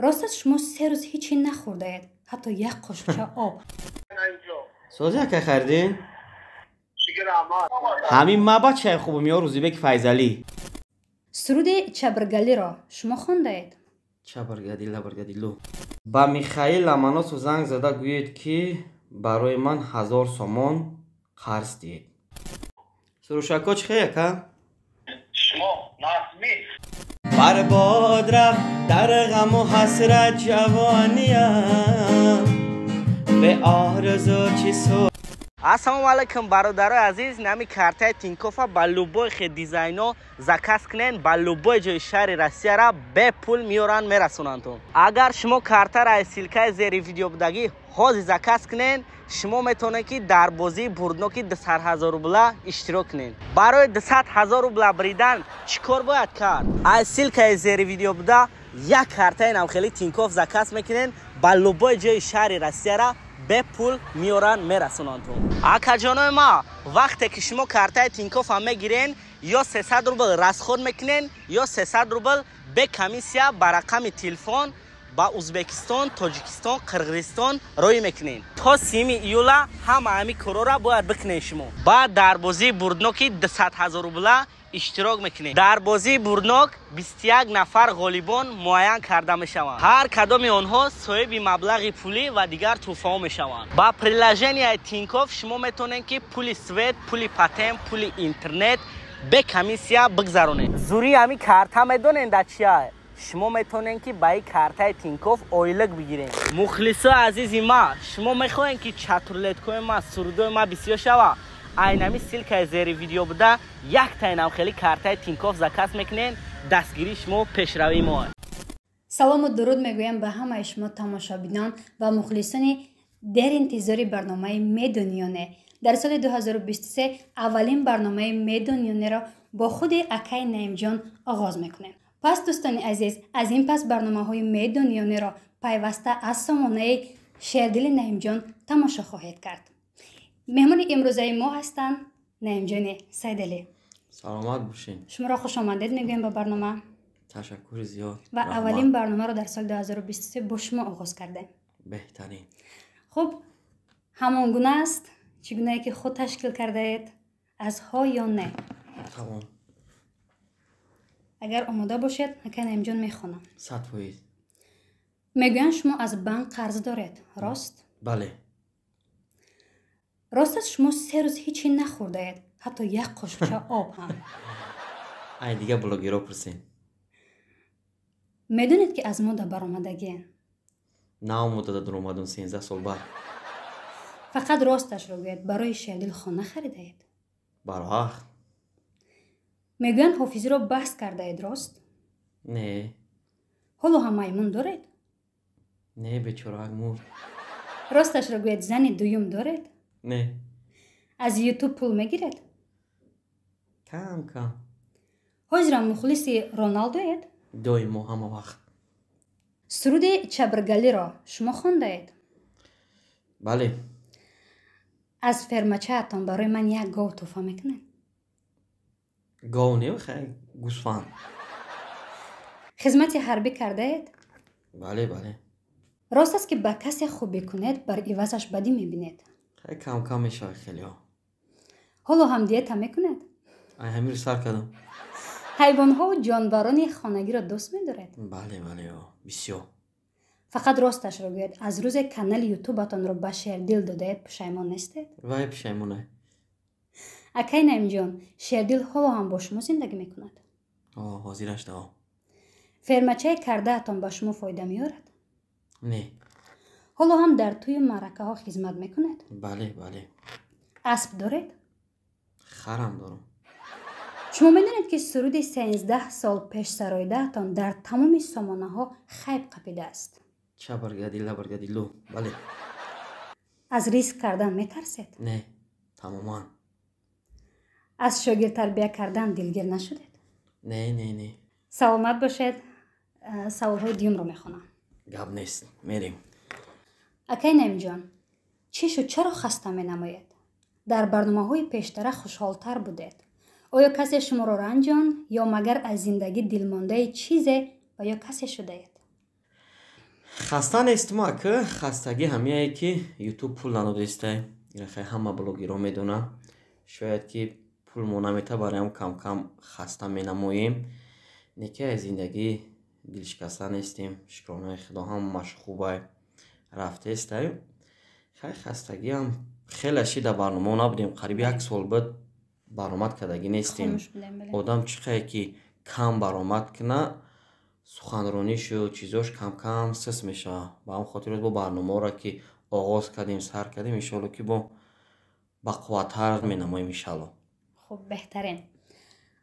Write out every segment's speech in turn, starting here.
راست است شما 3 روز هیچی نخوردید، حتی یک قاشق آب. سوزی که خریدین؟ همین ما چای خوبم یا روزیبک فیضلی. سرود چبرگلی را شما خوندید؟ چبرگلی لو. با میخائیل لامانوس زنگ زده گوید که برای من 1000 سومون قرض دهید. سروشکا چخیه که؟ شما ناسمی برباد رفت در غم و حسرت جوانیم به آرزو چی سو. السلام علیکم برادرای عزیز. نمی کارتای تینکوف با لوبوی خود دیزاینو زکاس کنین، با لوبوی جای شهر روسیه را به پول میارن میرسوننتون. اگر شما کارتا را سیلکای زیر ویدیو بدگی حاضر زکاس کنین، شما میتونید که در بازی بردنوکی 200,000 روبلا اشتراک کنین. برای 200,000 روبلا بریدن چیکار باید کرد؟ از سیلکای زیر ویدیو بده یک کارتای نمخیلی تینکوف زکاس میکنین، با لوبوی جای شهر روسیه را به پول میارن میرسوننتون. اکا جانای ما، وقتی که شما کارتای تینکوف هم میگیرین یا 300 روبل رسخور میکنین یا 300 روبل به کمیسیا با رقم تلفن با ازبکستان، تاجیکستان، قرقیزستان روی میکنین. تا 3 ایولا همه کارا را باید بکنین شما. بعد در بازی بردنوکی 200,000 روبلا اشتراک میکنین. در بازی بردنوک 21 نفر غالیبان معین کرده میشوند. هر کدام آنها صاحب مبلغ پولی و دیگر تحفه میشوند. با پریلژن تینکوف شما میتونین که پول سوئد، پول پاتم، پول اینترنت به کمیسیا بگذرونین. زوری همین کارت میدونین در چیه؟ شما میتونین که با این کارتای تینکوف اویلک بگیرین. مخلصا عزیزی ما، شما میخواین که چترلت کوی ما سرودوی ما بسیار شوه، اینمی سیلک زیر ویدیو بوده یک تاینم خیلی کارتای تینکوف زکاس میکنین، دستگیری شما پیشروی ما. سلام و درود میگویم به همه شما تماشابینان و مخلصان در انتظار برنامه میدونیانه. در سال 2023 اولین برنامه میدونیانه را با خود اکای نعیم جان آغاز میکنیم. پس دوستان عزیز، از این پس برنامه های میدونیانه را پیوسته از سامانه شیردل نعیم جان تماشا خواهید کرد. مهمان امروزه ما هستند نعیم جان سیدلی. سلامت باشین. شما را خوش آمدید میگویم به برنامه. تشکر زیاد. و اولین برنامه را در سال 2023 با شما آغاز کردیم. بهترین. خب همان گونه است چگونه که خود تشکیل کرده اید؟ از ها یا نه؟ تمام. اگر آماده باشید اکای نعیم جان میخوانم. 100%. میگوین شما از بانک قرض دارید، راست؟ بله. راست است شما 3 روز هیچی نخورده اید، حتی یک قاشق آب هم. ای دیگه بلاگرها پرسین. میدونید که از ما در برآمدگی نه آموده در اومدن 13 سال بعد. فقط راستش رو بگید، برای شیردل خانه خریده اید؟ برای میگوین حافظی رو بحث کرده اید، راست؟ نه. حالا هم میمون دارید؟ نه بیچاره مرد. راستش رو بگید زن دویم دارید؟ نه. از یوتیوب پول میگیرید؟ کم کم. حاضر مخلصی رونالدو اید؟ دائما همه وقت. سرود چبرگلی را شما خونده اید؟ بله. از فرمچه اتان برای من یک گاو تحفه میکنید؟ گاو نه خیلی گوسفند. خدمت حربی کرده اید؟ بله بله. راست است که با کسی خوبی کنید بر عوضش بدی میبینید؟ خیلی کم کم میشه خیلی ها. حالا هم دیتا میکنید؟ همین رو سر کردم. حیوان ها و جانوران خانگی را دوست میدارید؟ بله بله بسیار. فقط راستش رو بگید، از روز کانال یوتیوبتان رو به شیردل دادید پشیمان نیستید؟ وای پشیمونه. اکای نعیم جان، شیردل حالا هم با شما زندگی میکند؟ حاضرش ده. فرمچه کرده اتان با شما فایده میارد؟ نه. حالا هم در توی معرکه ها خدمت میکند؟ بله بله. اسب دارید؟ خرم دارم. شما میدونید که سرود 13 سال پیش سرایده اتان در تمام سامانه ها خیب قپیده است؟ چبرگدی لبرگدی لو. بله. از ریسک کردن میترسید؟ نه تماما. از شاگرد تربیه کردن دلگیر نشدید؟ نه نه نه. سلامت باشید. سوال های دیوم رو میخونم. گپ نیست میریم. اکای نعیم جان، چی شد چرا خسته می نماید؟ در برنامه های پیشتر خوشحالتر بودید. آیا کسی شما را رنجان یا مگر از زندگی دلمانده چیزی و یا کسی شده اید؟ хаста нестим ака, хастагӣ ҳамеае ки ютуб пул надодистай. ина хеле ҳама блогерҳо медонанд. шояд ки пул мо намета бароям кам кам хаста менамоем. неки аз зиндагӣ дилшикаста нестем. шукронаи худо ҳамааш хубай рафтестай. хай хастагиам хеле шида барнома набудем. қариби 1 сол буд баромад кардагӣ нестем. одам чиқае ки кам баромад кина суханронишу чизош кам кам сис мешава. ба ҳам хотир бо барномаро ки оғоз кардем сар кардем иншоалло ки бо бақувваттар менамоем иншаалло. хуб беҳтарин.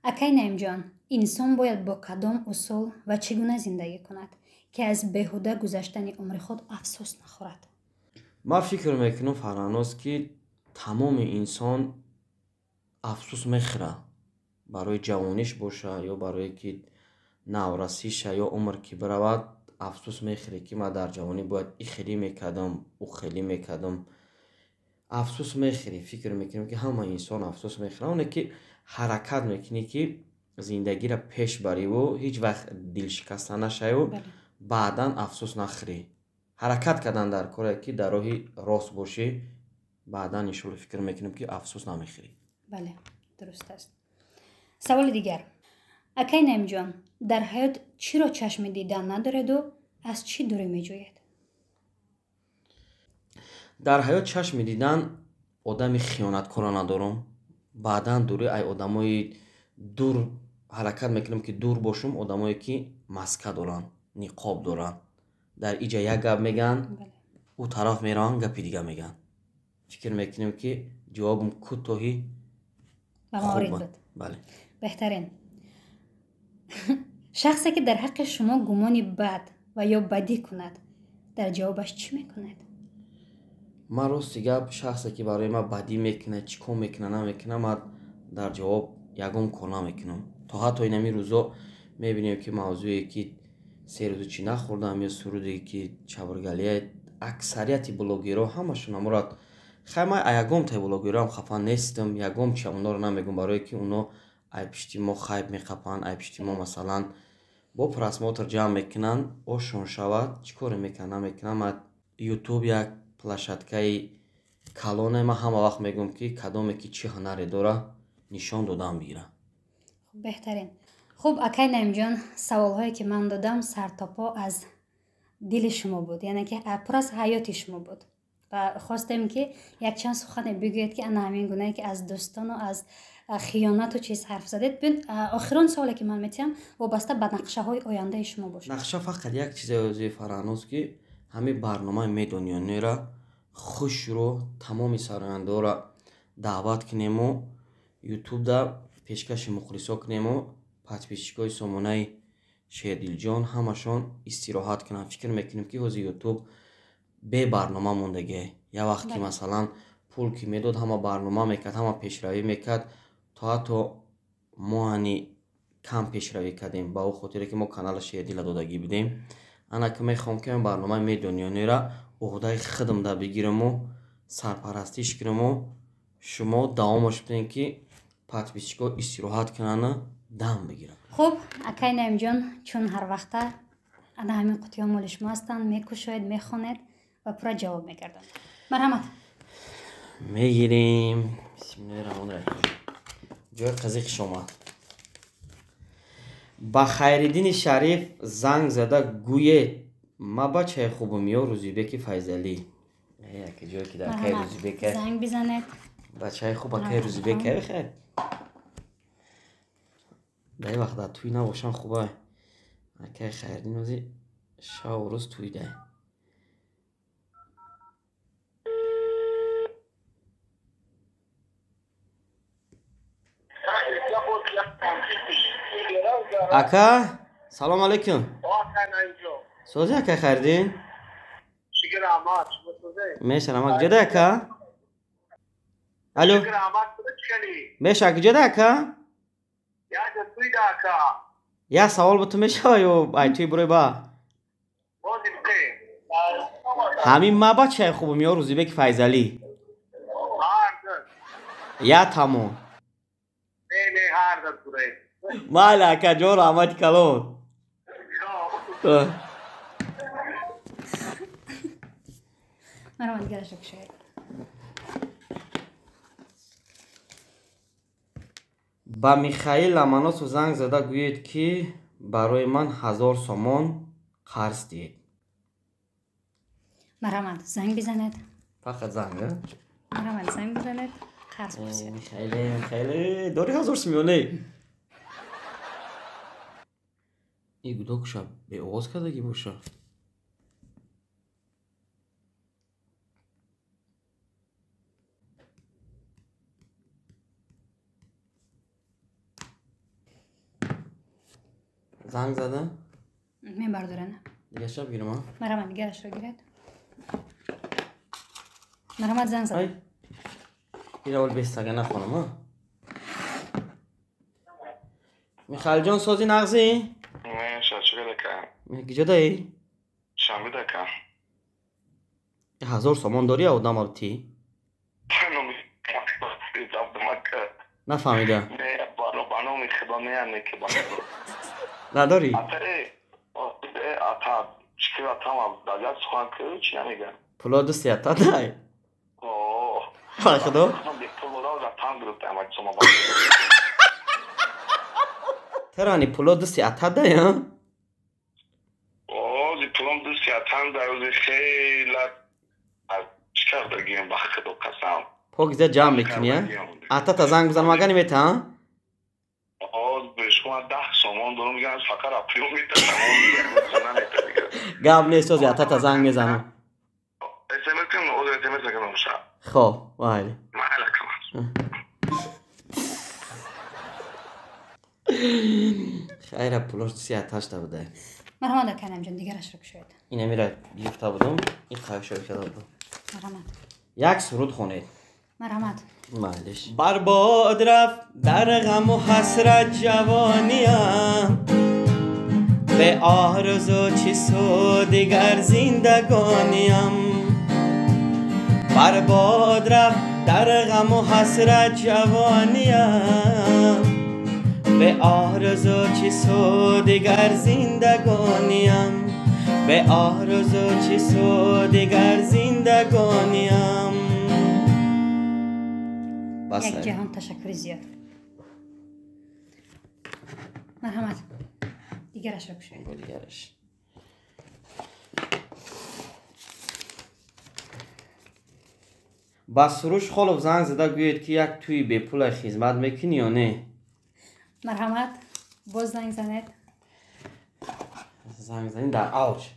акай наимҷон, инсон бояд бо кадом усул ва чӣ гуна зиндагӣ кунад ки аз беҳуда гузаштани умри худ афсӯс нахӯрад? ман фикр мекунам фарҳанос ки тамоми инсон афсӯс мехӯра. барои ҷавониш боша ё барое ки наврасиша ё умр ки биравад афсӯс мехӯре ки ман дар ҷавонӣ бояд и хелӣ мекардам ӯ хелӣ мекардам. афсӯс мехӯрӣ. фикр мекунам ки ҳама инсон афсӯс мехӯра. оне ки ҳаракат мекунӣ ки зиндагиро пеш бариву ҳеҷ вақт дилшикаста нашаву баъдан афсӯс нахӯрӣ. ҳаракат кардан дар коре ки дар роҳи рост бошӣ баъдан иншоалло фикр мекунам ки афсӯс намехӯрӣ. бале, дуруст аст. саволи дигар. акай наимҷон, дар ҳаёт чиро чашми дидан надореду аз чӣ дурӣ меҷӯед? дар ҳаёт чашми дидан одами хиёнаткора надорам. баъдан дурӣ ай одамои дур ҳаракат мекунам ки дур бошум. одамое ки маска доранд, ниқоб доранд. дар иҷа як гап мегӯянд, ӯ тараф мераванд гапи дига мегӯянд. фикр мекунем ки ҷавобам кӯтоҳӣ маворид хуб буд. бале. беҳтарин. шахсе ки дар ҳаққи шумо гумони бад ва ё бадӣ кунад, дар ҷавобаш чӣ мекунед? ман рости гап шахсе ки барои ман бадӣ мекунад, чӣ кор мекунад намекунад, ман дар ҷавоб ягон кор намекунам. то ҳатто ин ҳамин рӯзо мебинем ки мавзӯе ки се рӯзу чӣ нахӯрдам ё суруде ки чабургалия аксарияти блогерҳо ҳамашон намурад. хай ман ягон таи блогерам хафа нестам. ягон чӣ онҳоро намегӯям барое ки онҳо ай пишти мо хайп мехапанд, ай пишти мо масалан бо просмотр ҷамъ мекунанд. ошон шавад чӣ коре мекунам намекунам. ман ютуб як площадкаи калоне. ман ҳама вақт мегӯям ки кадоме ки чӣ ҳунаре дора нишон додам бигира. беҳтарин. хуб акай наимҷон, саволҳое ки ман додам сартопо аз дили шумо буд, яъне ки пур аз ҳаёти шумо буд ва хостем ки якчанд сухане бигӯед ки ана ҳамин гунае ки аз дӯстону аз хиёнату чиз ҳарф задед. бин охирон саволе ки ман метиҳам вобаста ба нақшаҳои ояндаи шумо бошад. нақша фақат як чизе озии фарҳанос ки ҳамин барномаи медонёнера хушро тамоми сарояндора даъват кунему ютубда пешкаши мухлисо кунему подписчикои сомонаи шердилҷон ҳамашон истироҳат кунанд. фикр мекунем ки ҳозир ютуб бе барнома мондагие. як вақт ки масалан пул ки медод ҳама барнома мекард, ҳама пешравӣ мекард, то ҳатто мо ани кам пешравӣ кардем. ба ӯ хотире ки мо канали шердила додагӣ бидем. ана ки мехоҳам ки барномаи медонёнера уҳдаи худам да бигирему сарпарастиш кунему. шумо давомаш бидем ки подписчико истироҳат кунанд дам бигиранд. хуб акай наимҷон, чун ҳар вақта ана ҳамин қутиҳо моли шумо ҳастанд, мекушоед, мехонед ва пурра ҷавоб мегарданд. марҳамат. мегирем. бисмиллаҳирраҳмонирраҳим. ҷои қазиқиш омад. ба хайриддини шариф занг зада гӯед ма бачаи хубум ё рӯзибеки файзалӣ. яке ҷое ки дар кай рӯзибека занг бизанед. бачаи хуб акай рӯзибека бихайр. дар ин вақт дар тӯй набошам хубай. акай хайриддин ҳозир шаву рӯз тӯйда. ака салом алейкум. сози акай хайриддин? мешарам ҷода ака. алло меша ҷода ака. як савол ба ту мешава ё ай туи бурӯй ба ҳамин ма бачаи хубум ё рӯзибеки файзалӣ я тамом майли ака ҷон раҳмати калон. مرحمت دیگرش رو بشوید. با میخائیل لامانوسو زنگ زده گوید که برای من 1000 سومون قرض دهید. مرحمت زنگ بزنید. فقط زنگ. مرحمت زنگ بزنید. قرض بپرسید. میخائیل داری 1000 سومونه؟ این گودا کشا به آغاز کردگی باشه. زنگ زده؟ من بردارنه. دیگه شب گیرم ها؟ مرحمت دیگرش رو گیرید. مرحمت زنگ زده. این اول بستگه نخونم ها. میخائیل جان سازی نغزی؟ نه شاچه دکم گیجه دایی؟ شنبه دکم 1000 سومون داری او دام تی؟ نفهمیده. نه بانو میخدا نه که بانو نداری؟ اتا چیکار اتام داداش خوان که چی نمیگم پولا دستی اتا دای. اوه خدا؟ من دیگه پولا را تام گرفتم از شما ترانی پولا دستی اتا دای ها؟ اوه دی پولم دستی اتام دای خیلی چیکار داریم با خدا قسم پوگزه جمع میکنی ها؟ اتا تا زنگ بزن مگه نمیته ها؟ به شما 10 سومون دارم میگن فقط اپیو میتونم گاب نیست سازی اتا تا زنگ میزنم. اسمس کنم او اسمس نکنم شب خب وایلی. معلکم خیره پولاش دستی اتاش دا بوده. مرحمت کنم جان دیگرش رو بشوید. اینه میره گیفتا بودم. این خواهشو کرده بودم. مرحمت. یک سرود خونید. مرحمت. معلش. برباد رفت در غم و حسرت جوانیم، به آرزو چی سو دیگر زندگانیم. برباد رفت در غم و حسرت جوانیم، به آرزو چی سو دیگر زندگانیم. به آرزو چی سو دیگر زندگانیم. یک جهان تشکر زیاد. مرحمت دیگرش رو بشوید. دیگرش با سروش خلوف زنگ زده گوید که یک توی به پول خدمت میکنی یا نه؟ مرحمت باز زنگ زنید. زنگ زنید در اوج.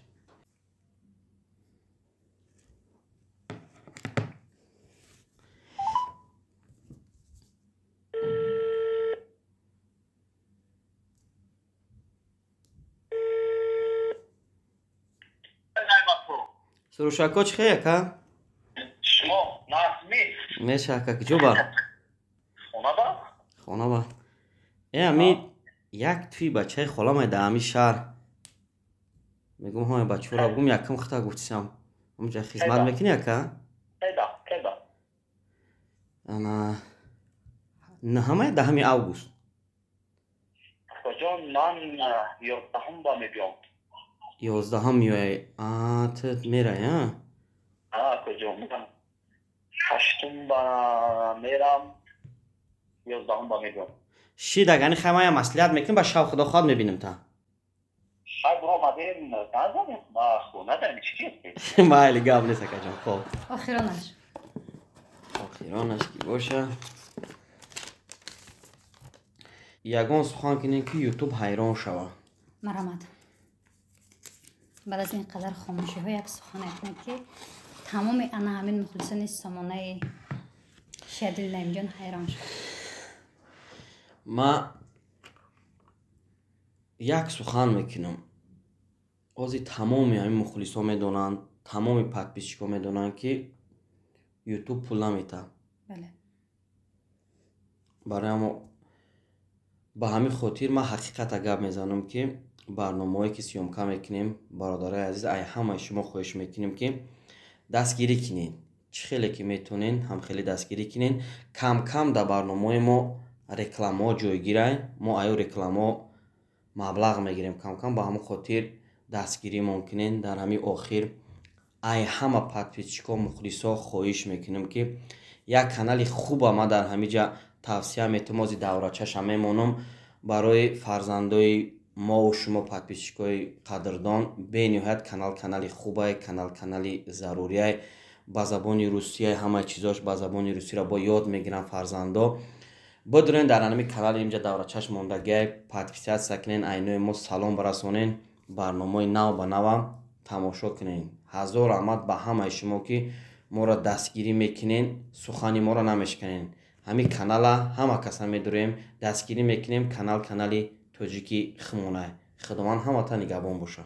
سروش اکا چه خیلی که؟ شما ناسمی میشه که جو با؟ خونه با؟ خونه با امید یک توی بچه خلام دامی شهر میگم های بچه را بگم یکم خطا گفتیم اونجا خدمت میکنی اکا؟ کدا انا نه همه دهمی اوگوست کجا من 11 با میبیام 11 میوه آتت میره یا؟ کجا میگم 8 با میرم 11 با میبیام شی دگانی خیمه مسئولیت میکنیم با شو خدا خواد میبینیم تا شاید برو مدین نزدیم ما خونه داریم چی بایلی گاب نیست اکا جان خوب آخرانش کی باشه یگان سخن کنین که یوتیوب حیران شوه. مرحمت بعد از این قدر خاموشی ها یک سخن کنید که تمام انا همین مخلصان سامانه شدیل نمیجان حیران شد. ما یک سخن میکنم آزی تمامی همین مخلصا میدونن تمامی پادپیشکا میدونن که یوتیوب پول نمیده. بله برای اما با همین خاطر ما حقیقت گپ میزنم که برنامه‌ای که سیومکا میکنیم برادرای عزیز ای همه شما خواهش میکنیم که دستگیری کنین چه خیلی که میتونین هم خیلی دستگیری کنین کم کم در برنامه ما رکلام جایگیره ما ایو رکلام مبلغ میگیریم کم کم با همون خاطر دستگیری ممکنه در همین آخر ай ҳама подписчикҳо мухлисҳо хоҳиш мекунем ки як канали хуба ма дар ҳамиҷа тавсия метамози даврачаша мемонам барои фарзандои мову шумо подписчикҳои қадрдон. бениҳоят канали хубае, канали зарурие, ба забони русия ҳамаи чизош ба забони русиро бо ёд мегиранд фарзандо. بدرین در انمی کانال اینجا دورا چشم موندگی پادپیسیاسیا کنین، اینوی ما سلام برسونین، برنامه نو به نو تماشا کنین. هزار رحمت به همه شما که ما را دستگیری میکنین، سخنی ما را نمیشکنین. همین کانال همه کسا میدوریم دستگیری میکنیم. کانالی توجیکی خمونه. خداوند همه تا نگهبان باشه.